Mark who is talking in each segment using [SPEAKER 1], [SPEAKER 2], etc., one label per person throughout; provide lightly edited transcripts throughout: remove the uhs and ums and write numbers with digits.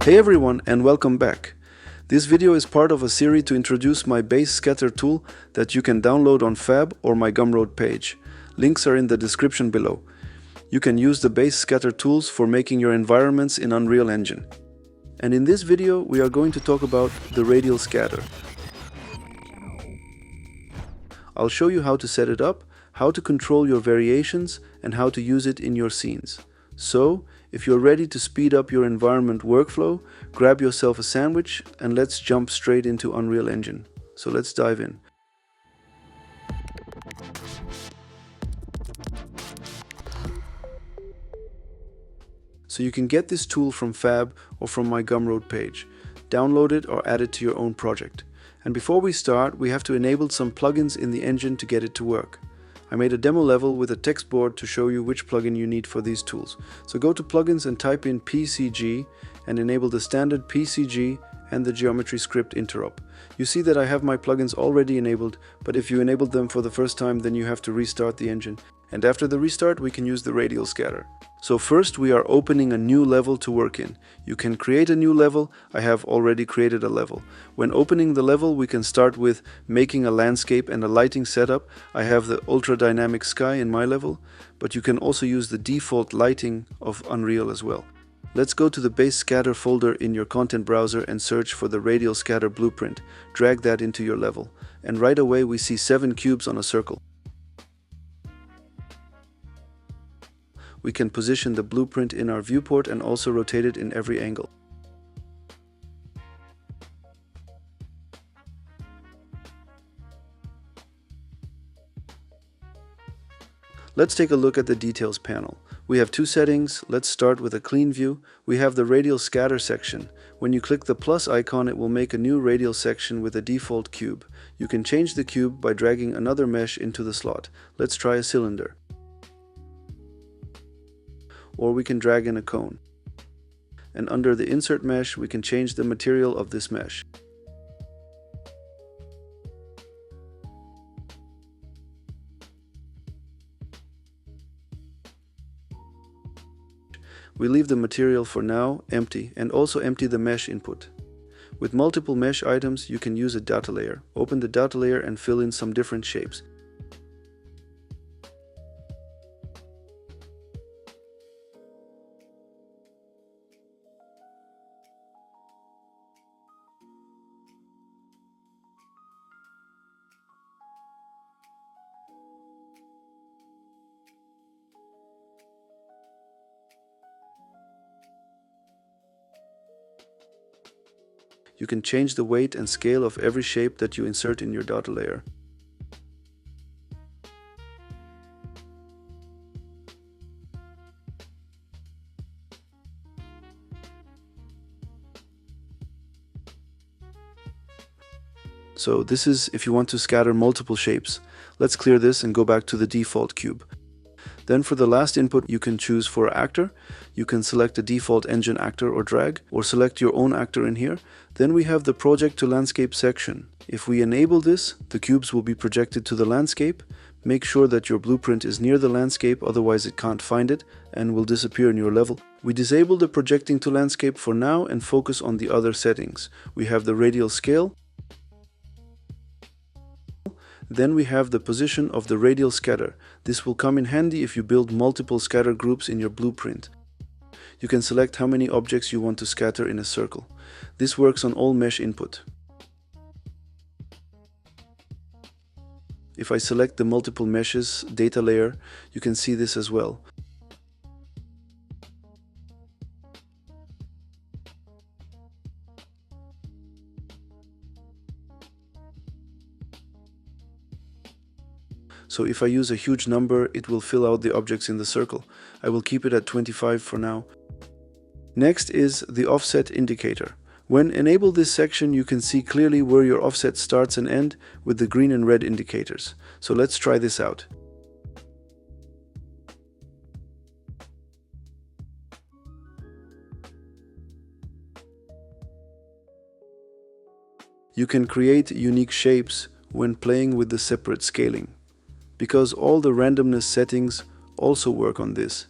[SPEAKER 1] Hey everyone, and welcome back. This video is part of a series to introduce my basescatter tool that you can download on Fab or my Gumroad page. Links are in the description below. You can use the basescatter tools for making your environments in Unreal Engine. And in this video we are going to talk about the Radial Scatter. I'll show you how to set it up, how to control your variations, and how to use it in your scenes. So, if you're ready to speed up your environment workflow, grab yourself a sandwich and let's jump straight into Unreal Engine. So let's dive in. So you can get this tool from Fab or from my Gumroad page. Download it or add it to your own project. And before we start, we have to enable some plugins in the engine to get it to work. I made a demo level with a text board to show you which plugin you need for these tools. So go to plugins and type in PCG and enable the standard PCG and the geometry script interop. You see that I have my plugins already enabled, but if you enabled them for the first time, then you have to restart the engine. And after the restart, we can use the Radial Scatter. So first we are opening a new level to work in. You can create a new level. I have already created a level. When opening the level, we can start with making a landscape and a lighting setup. I have the ultra dynamic sky in my level, but you can also use the default lighting of Unreal as well. Let's go to the basescatter folder in your content browser and search for the Radial Scatter blueprint. Drag that into your level. And right away we see 7 cubes on a circle. We can position the blueprint in our viewport and also rotate it in every angle. Let's take a look at the details panel. We have 2 settings. Let's start with a clean view. We have the Radial Scatter section. When you click the plus icon, it will make a new radial section with a default cube. You can change the cube by dragging another mesh into the slot. Let's try a cylinder. Or we can drag in a cone. And under the insert mesh, we can change the material of this mesh. We leave the material for now empty and also empty the mesh input. With multiple mesh items, you can use a data layer. Open the data layer and fill in some different shapes. You can change the weight and scale of every shape that you insert in your data layer. So this is if you want to scatter multiple shapes. Let's clear this and go back to the default cube. Then for the last input, you can choose for actor. You can select a default engine actor or drag, or select your own actor in here. Then we have the project to landscape section. If we enable this, the cubes will be projected to the landscape. Make sure that your blueprint is near the landscape, otherwise it can't find it and will disappear in your level. We disable the projecting to landscape for now and focus on the other settings. We have the radial scale. Then we have the position of the Radial Scatter. This will come in handy if you build multiple scatter groups in your blueprint. You can select how many objects you want to scatter in a circle. This works on all mesh input. If I select the multiple meshes data layer, you can see this as well. So if I use a huge number, it will fill out the objects in the circle. I will keep it at 25 for now. Next is the offset indicator. When enable this section, you can see clearly where your offset starts and ends with the green and red indicators. So let's try this out. You can create unique shapes when playing with the separate scaling, because all the randomness settings also work on this.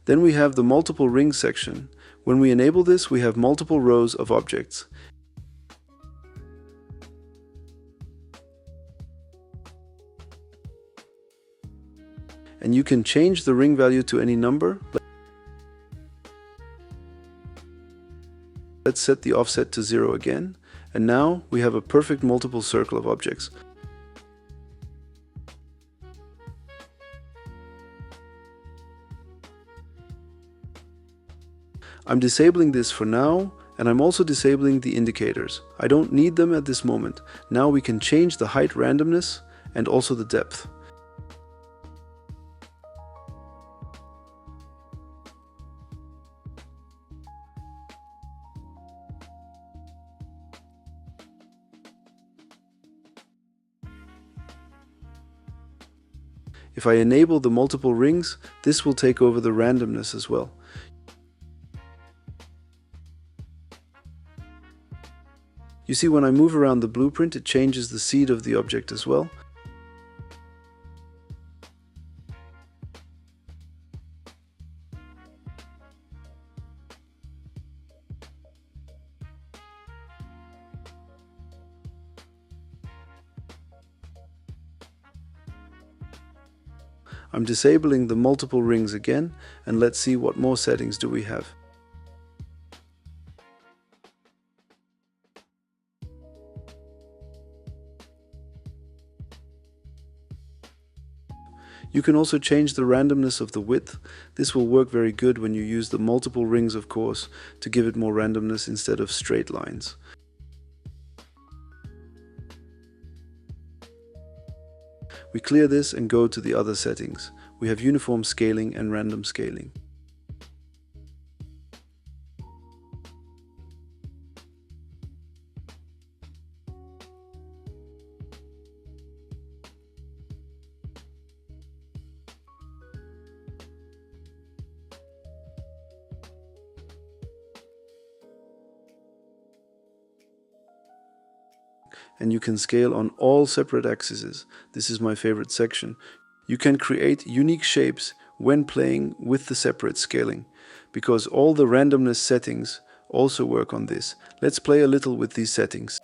[SPEAKER 1] Then we have the multiple ring section. When we enable this, we have multiple rows of objects. And you can change the ring value to any number. Let's set the offset to 0 again. And now we have a perfect multiple circle of objects. I'm disabling this for now, and I'm also disabling the indicators. I don't need them at this moment. Now we can change the height randomness and also the depth. If I enable the multiple rings, this will take over the randomness as well. You see, when I move around the blueprint, it changes the seed of the object as well. I'm disabling the multiple rings again, and let's see what more settings do we have. You can also change the randomness of the width. This will work very good when you use the multiple rings, of course, to give it more randomness instead of straight lines. We clear this and go to the other settings. We have uniform scaling and random scaling. And you can scale on all separate axes. This is my favorite section. You can create unique shapes when playing with the separate scaling, because all the randomness settings also work on this. Let's play a little with these settings.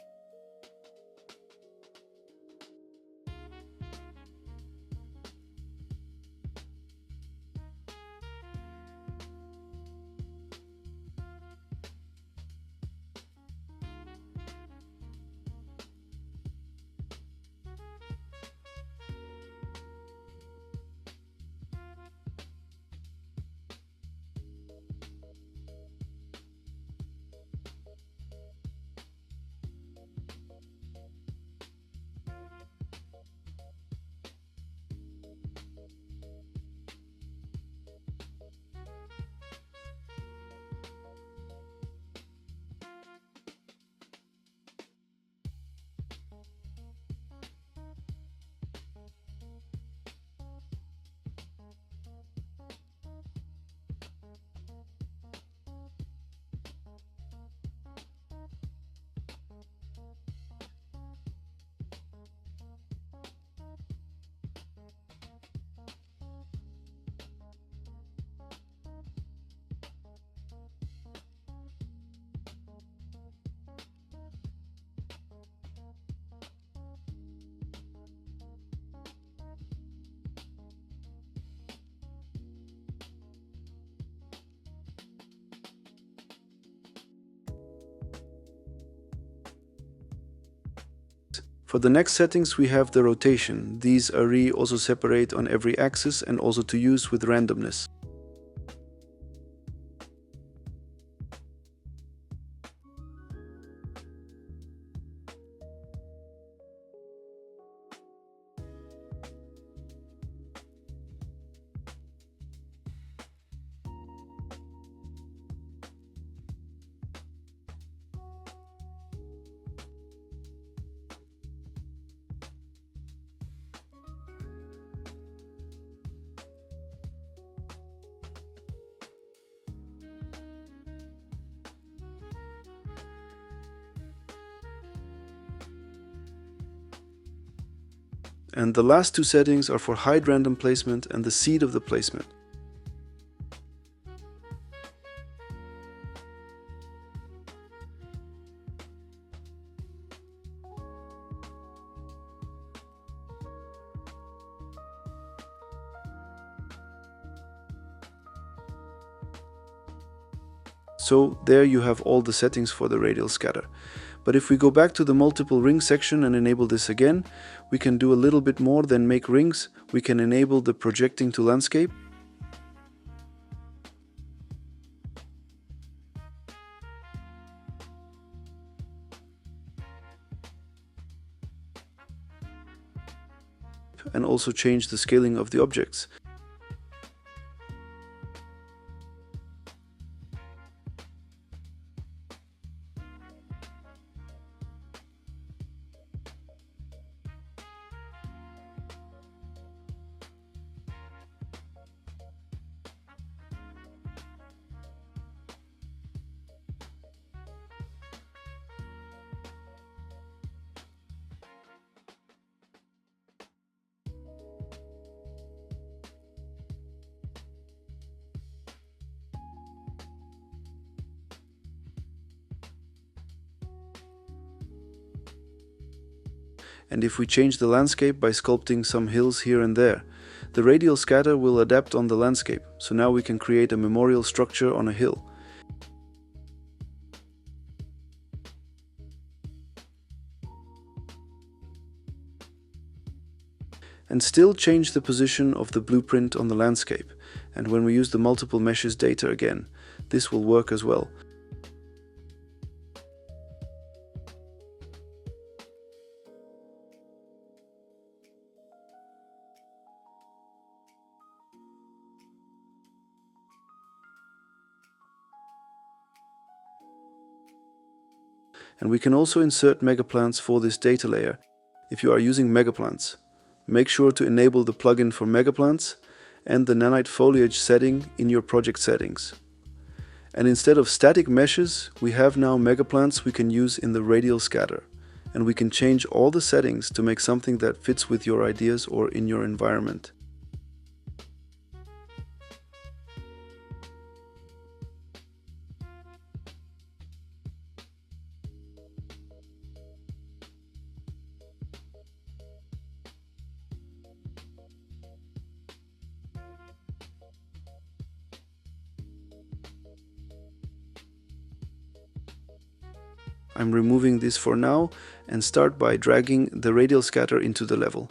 [SPEAKER 1] For the next settings, we have the rotation. These are also separate on every axis and also to use with randomness. And the last two settings are for hide random placement and the seed of the placement. So there you have all the settings for the radial scatter. But if we go back to the multiple ring section and enable this again, we can do a little bit more than make rings. We can enable the projecting to landscape. And also change the scaling of the objects. And if we change the landscape by sculpting some hills here and there, the radial scatter will adapt on the landscape, so now we can create a memorial structure on a hill. And still change the position of the blueprint on the landscape, and when we use the multiple meshes data again, this will work as well. And we can also insert megaplants for this data layer. If you are using megaplants, make sure to enable the plugin for megaplants and the nanite foliage setting in your project settings. And instead of static meshes, we have now megaplants we can use in the radial scatter. And we can change all the settings to make something that fits with your ideas or in your environment. I'm removing this for now and start by dragging the radial scatter into the level.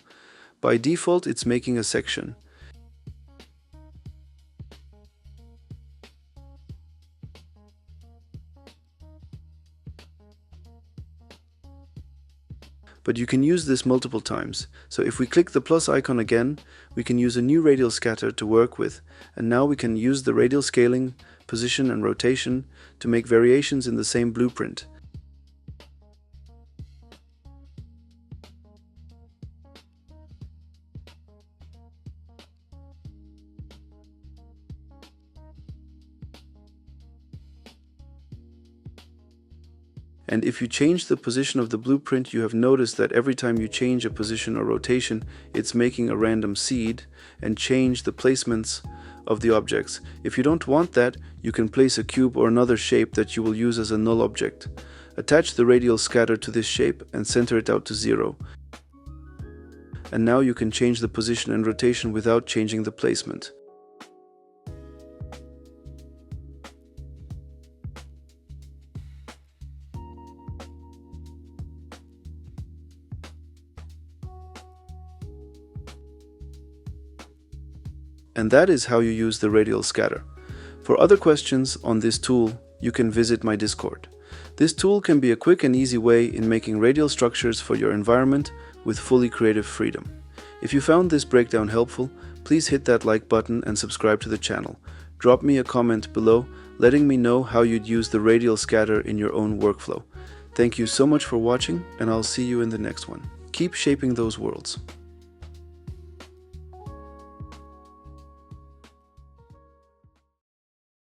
[SPEAKER 1] By default, it's making a section. But you can use this multiple times. So if we click the plus icon again, we can use a new radial scatter to work with. And now we can use the radial scaling, position and rotation to make variations in the same blueprint. And if you change the position of the blueprint, you have noticed that every time you change a position or rotation, it's making a random seed and change the placements of the objects. If you don't want that, you can place a cube or another shape that you will use as a null object. Attach the radial scatter to this shape and center it out to 0. And now you can change the position and rotation without changing the placement. And that is how you use the radial scatter. For other questions on this tool, you can visit my Discord. This tool can be a quick and easy way in making radial structures for your environment with fully creative freedom. If you found this breakdown helpful, please hit that like button and subscribe to the channel. Drop me a comment below letting me know how you'd use the radial scatter in your own workflow. Thank you so much for watching, and I'll see you in the next one. Keep shaping those worlds.